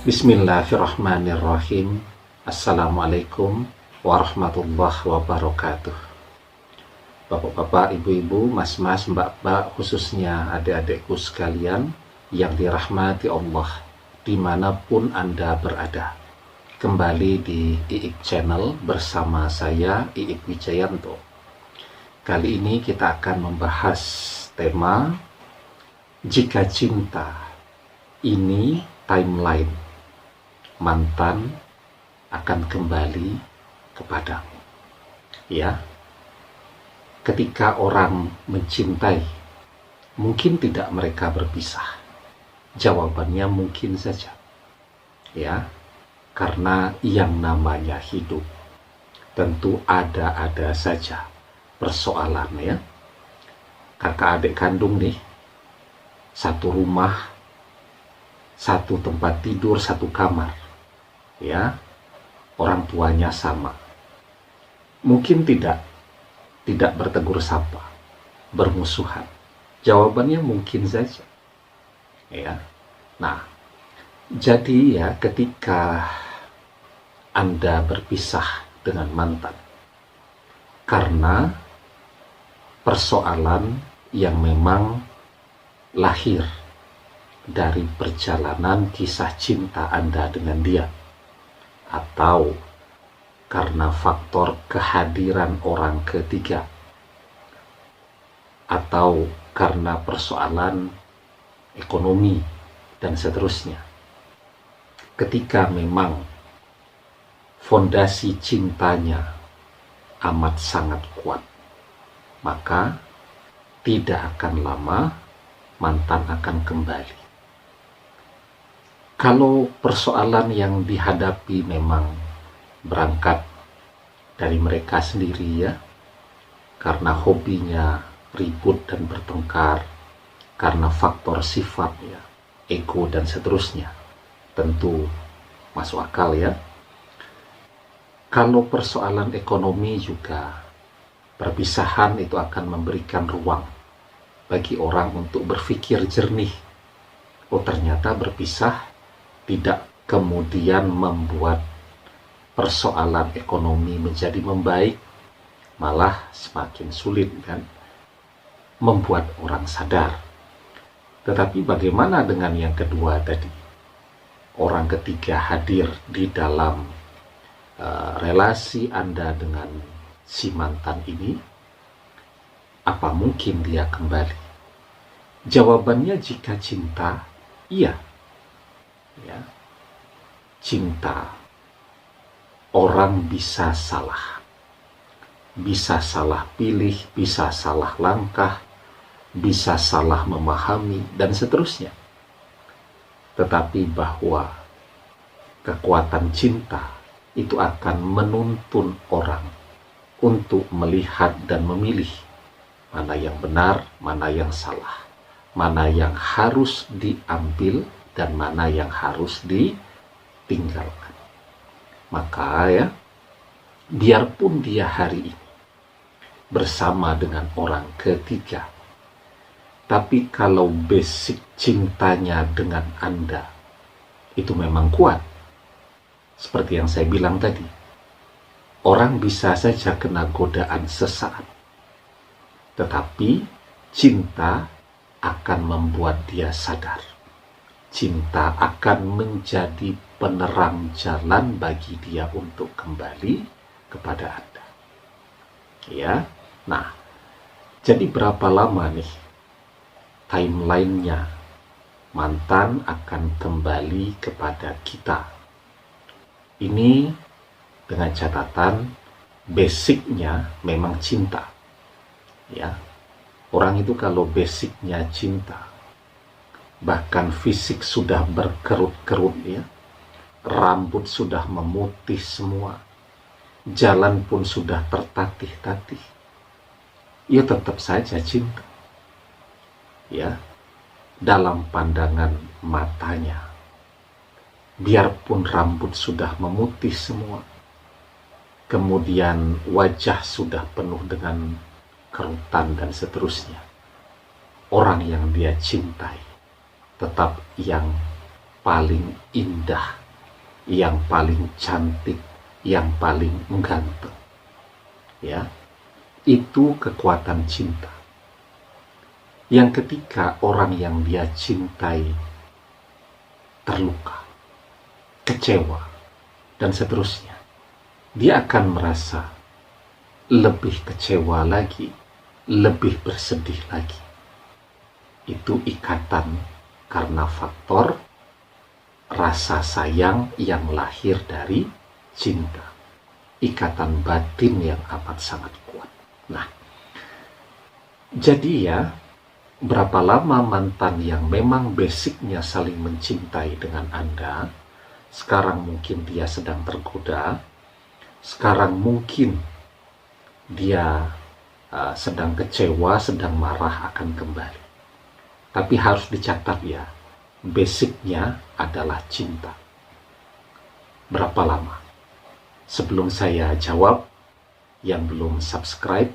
Bismillahirrahmanirrahim. Assalamualaikum warahmatullahi wabarakatuh. Bapak-bapak, ibu-ibu, mas-mas, mbak-mbak, khususnya adik-adikku sekalian yang dirahmati Allah dimanapun Anda berada. Kembali di IIK Channel bersama saya, IIK Wijayanto. Kali ini kita akan membahas tema Jika Cinta Ini Timeline, mantan akan kembali kepadamu. Ya, ketika orang mencintai, mungkin tidak mereka berpisah. Jawabannya mungkin saja. Ya, karena yang namanya hidup tentu ada-ada saja persoalannya. Kakak adik kandung nih, satu rumah, satu tempat tidur, satu kamar. Ya, orang tuanya sama. Mungkin tidak bertegur sapa, bermusuhan. Jawabannya mungkin saja. Ya. Nah, jadi ya ketika Anda berpisah dengan mantan karena persoalan yang memang lahir dari perjalanan kisah cinta Anda dengan dia, atau karena faktor kehadiran orang ketiga, atau karena persoalan ekonomi dan seterusnya. Ketika memang fondasi cintanya amat sangat kuat, maka tidak akan lama mantan akan kembali. Kalau persoalan yang dihadapi memang berangkat dari mereka sendiri, ya, karena hobinya ribut dan bertengkar, karena faktor sifatnya, ego dan seterusnya, tentu masuk akal, ya. Kalau persoalan ekonomi juga, perpisahan itu akan memberikan ruang bagi orang untuk berpikir jernih. Oh, ternyata berpisah tidak kemudian membuat persoalan ekonomi menjadi membaik, malah semakin sulit, kan, membuat orang sadar. Tetapi bagaimana dengan yang kedua tadi? Orang ketiga hadir di dalam relasi Anda dengan si mantan ini. Apa mungkin dia kembali? Jawabannya jika cinta, iya. Ya. Cinta, orang bisa salah pilih, bisa salah langkah, bisa salah memahami, dan seterusnya. Tetapi bahwa kekuatan cinta itu akan menuntun orang untuk melihat dan memilih mana yang benar, mana yang salah, mana yang harus diambil, dan mana yang harus ditinggalkan. Maka ya, biarpun dia hari ini bersama dengan orang ketiga, tapi kalau basic cintanya dengan Anda itu memang kuat, seperti yang saya bilang tadi, orang bisa saja kena godaan sesaat, tetapi cinta akan membuat dia sadar. Cinta akan menjadi penerang jalan bagi dia untuk kembali kepada Anda. Ya, nah, jadi berapa lama nih timelinenya mantan akan kembali kepada kita? Ini dengan catatan basicnya memang cinta. Ya, orang itu kalau basicnya cinta, bahkan fisik sudah berkerut-kerut, ya, rambut sudah memutih semua, jalan pun sudah tertatih-tatih, ya tetap saja cinta. Ya, dalam pandangan matanya, biarpun rambut sudah memutih semua, kemudian wajah sudah penuh dengan kerutan dan seterusnya, orang yang dia cintai tetap yang paling indah, yang paling cantik, yang paling mengganteng. Ya, itu kekuatan cinta. Yang ketika orang yang dia cintai terluka, kecewa, dan seterusnya, dia akan merasa lebih kecewa lagi, lebih bersedih lagi. Itu ikatan karena faktor rasa sayang yang lahir dari cinta. Ikatan batin yang amat sangat kuat. Nah, jadi ya, berapa lama mantan yang memang basicnya saling mencintai dengan Anda, sekarang mungkin dia sedang tergoda, sekarang mungkin dia sedang kecewa, sedang marah akan kembali. Tapi harus dicatat ya, basicnya adalah cinta. Berapa lama? Sebelum saya jawab, yang belum subscribe,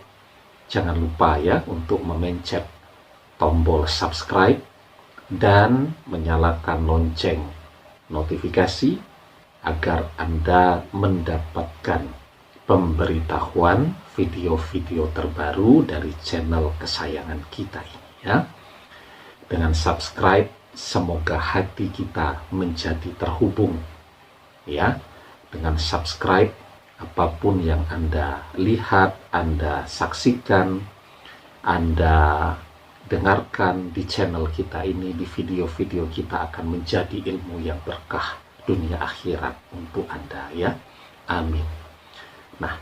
jangan lupa ya untuk memencet tombol subscribe dan menyalakan lonceng notifikasi agar Anda mendapatkan pemberitahuan video-video terbaru dari channel kesayangan kita ini ya. Dengan subscribe, semoga hati kita menjadi terhubung ya. Dengan subscribe, apapun yang Anda lihat, Anda saksikan, Anda dengarkan di channel kita ini, di video-video kita akan menjadi ilmu yang berkah dunia akhirat untuk Anda ya. Amin. Nah,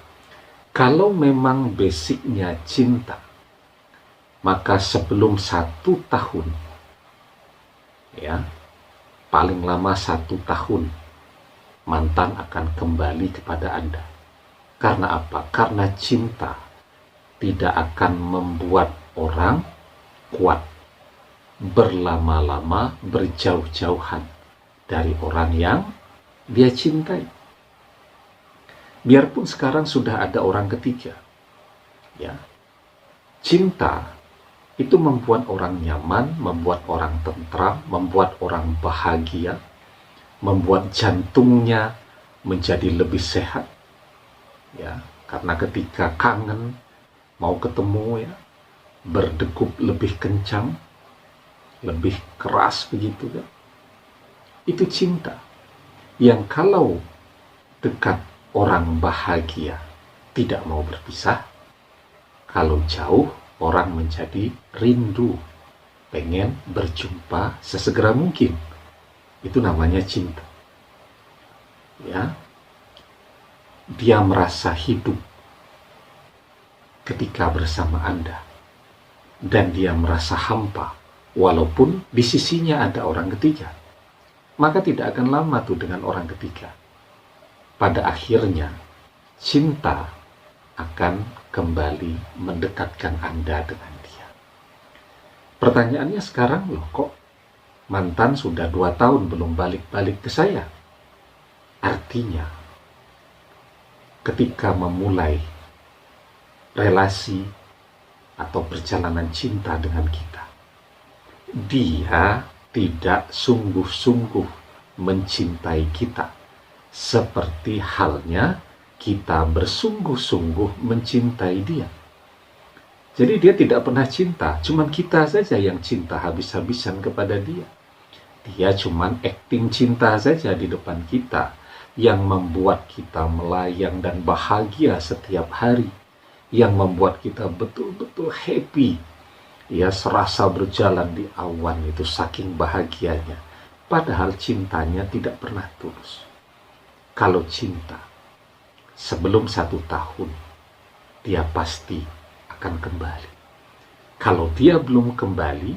kalau memang basicnya cinta, maka sebelum 1 tahun, ya, paling lama 1 tahun, mantan akan kembali kepada Anda. Karena apa? Karena cinta tidak akan membuat orang kuat berlama-lama, berjauh-jauhan dari orang yang dia cintai. Biarpun sekarang sudah ada orang ketiga, ya, cinta itu membuat orang nyaman, membuat orang tentram, membuat orang bahagia, membuat jantungnya menjadi lebih sehat, ya, karena ketika kangen, mau ketemu ya, berdegup lebih kencang, lebih keras begitu kan. Itu cinta yang kalau dekat orang bahagia, tidak mau berpisah, kalau jauh orang menjadi rindu, pengen berjumpa sesegera mungkin. Itu namanya cinta. Ya. Dia merasa hidup ketika bersama Anda. Dan dia merasa hampa walaupun di sisinya ada orang ketiga. Maka tidak akan lama tuh dengan orang ketiga. Pada akhirnya cinta akan kembali mendekatkan Anda dengan dia. Pertanyaannya sekarang, loh kok mantan sudah 2 tahun belum balik-balik ke saya? Artinya, ketika memulai relasi atau perjalanan cinta dengan kita, dia tidak sungguh-sungguh mencintai kita, seperti halnya kita bersungguh-sungguh mencintai dia. Jadi dia tidak pernah cinta, cuman kita saja yang cinta habis-habisan kepada dia. Dia cuman acting cinta saja di depan kita, yang membuat kita melayang dan bahagia setiap hari, yang membuat kita betul-betul happy, ya, serasa berjalan di awan itu saking bahagianya. Padahal cintanya tidak pernah tulus. Kalau cinta sebelum 1 tahun, dia pasti akan kembali. Kalau dia belum kembali,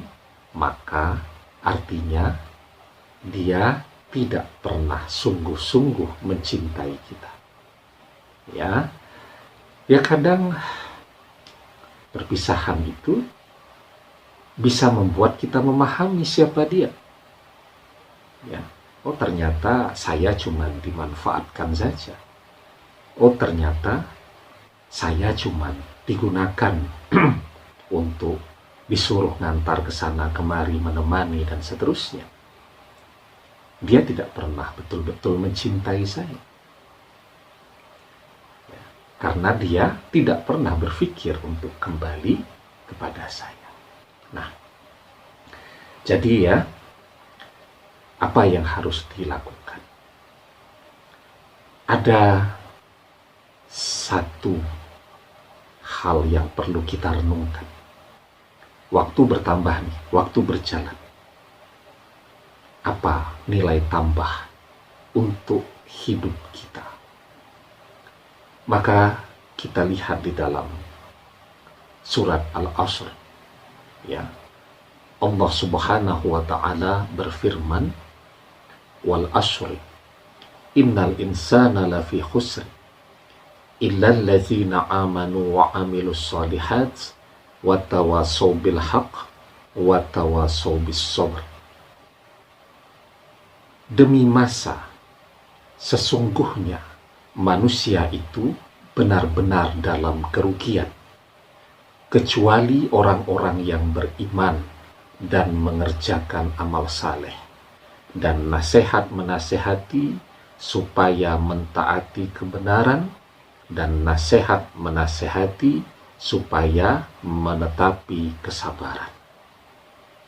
maka artinya dia tidak pernah sungguh-sungguh mencintai kita. Ya kadang perpisahan itu bisa membuat kita memahami siapa dia. Ya, oh ternyata saya cuma dimanfaatkan saja. Oh ternyata saya cuma digunakan untuk disuruh ngantar ke sana kemari, menemani dan seterusnya. dia tidak pernah betul-betul mencintai saya. Karena dia tidak pernah berpikir untuk kembali kepada saya. Nah, jadi ya, apa yang harus dilakukan? Ada satu hal yang perlu kita renungkan. Waktu bertambah nih, waktu berjalan. Apa nilai tambah untuk hidup kita? Maka kita lihat di dalam surat Al-Asr, ya, Allah Subhanahu wa ta'ala berfirman, wal asri innal insana lafi khusr illa allazina amanu wa amilus solihat wa tawasaw bil haqq wa tawasaw bis sabr. Demi masa, sesungguhnya manusia itu benar-benar dalam kerugian, kecuali orang-orang yang beriman dan mengerjakan amal saleh, dan nasihat menasehati supaya mentaati kebenaran, dan nasihat menasehati supaya menetapi kesabaran.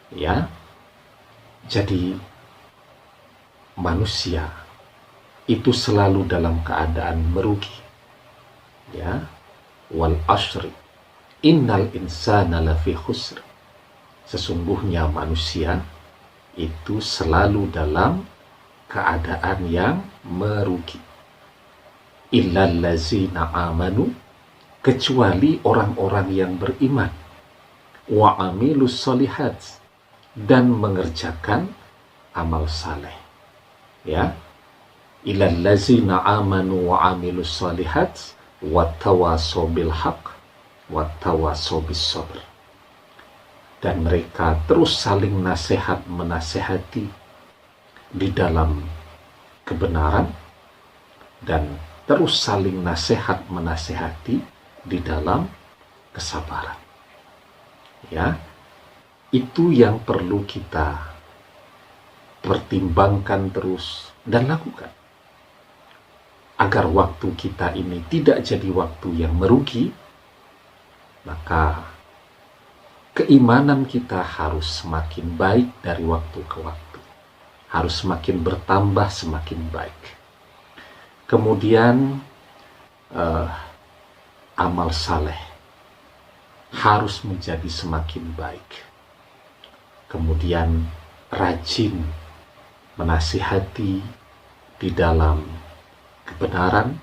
Ya, jadi manusia itu selalu dalam keadaan merugi. Ya, wal asri innal insana lafi khusr. Sesungguhnya manusia itu selalu dalam keadaan yang merugi. Illal ladzina amanu, kecuali orang-orang yang beriman, wa amilus solihat, dan mengerjakan amal saleh. Ya, illal ladzina amanu wa amilus solihat wa tawasaw bil haqq wa tawasaw bis sabr. Dan mereka terus saling nasihat menasehati di dalam kebenaran, dan terus saling nasihat menasehati di dalam kesabaran. Ya, itu yang perlu kita pertimbangkan terus dan lakukan, agar waktu kita ini tidak jadi waktu yang merugi. Maka keimanan kita harus semakin baik dari waktu ke waktu, harus semakin bertambah, semakin baik. Kemudian amal saleh harus menjadi semakin baik. Kemudian rajin menasihati di dalam kebenaran,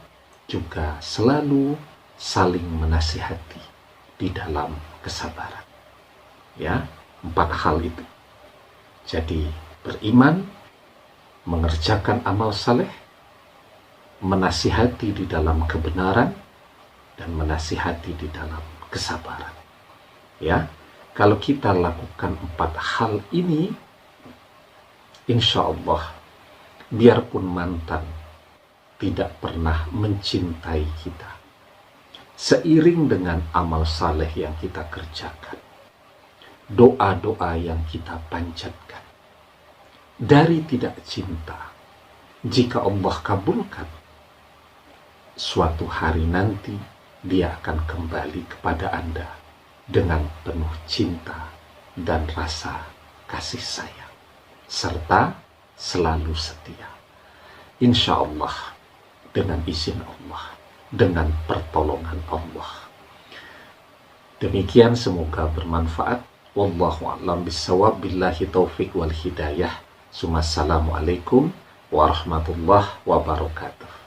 juga selalu saling menasihati di dalam kesabaran. Ya, 4 hal itu. Jadi beriman, mengerjakan amal saleh, menasihati di dalam kebenaran, dan menasihati di dalam kesabaran. Ya, kalau kita lakukan 4 hal ini, insya Allah, biarpun mantan tidak pernah mencintai kita, seiring dengan amal saleh yang kita kerjakan, doa-doa yang kita panjatkan, dari tidak cinta, jika Allah kabulkan, suatu hari nanti dia akan kembali kepada Anda dengan penuh cinta dan rasa kasih sayang, serta selalu setia. Insya Allah, dengan izin Allah, dengan pertolongan Allah. Demikian, semoga bermanfaat. Wallahu a'lam bishawab. Billahi taufik wal hidayah. Assalamualaikum warahmatullahi wabarakatuh.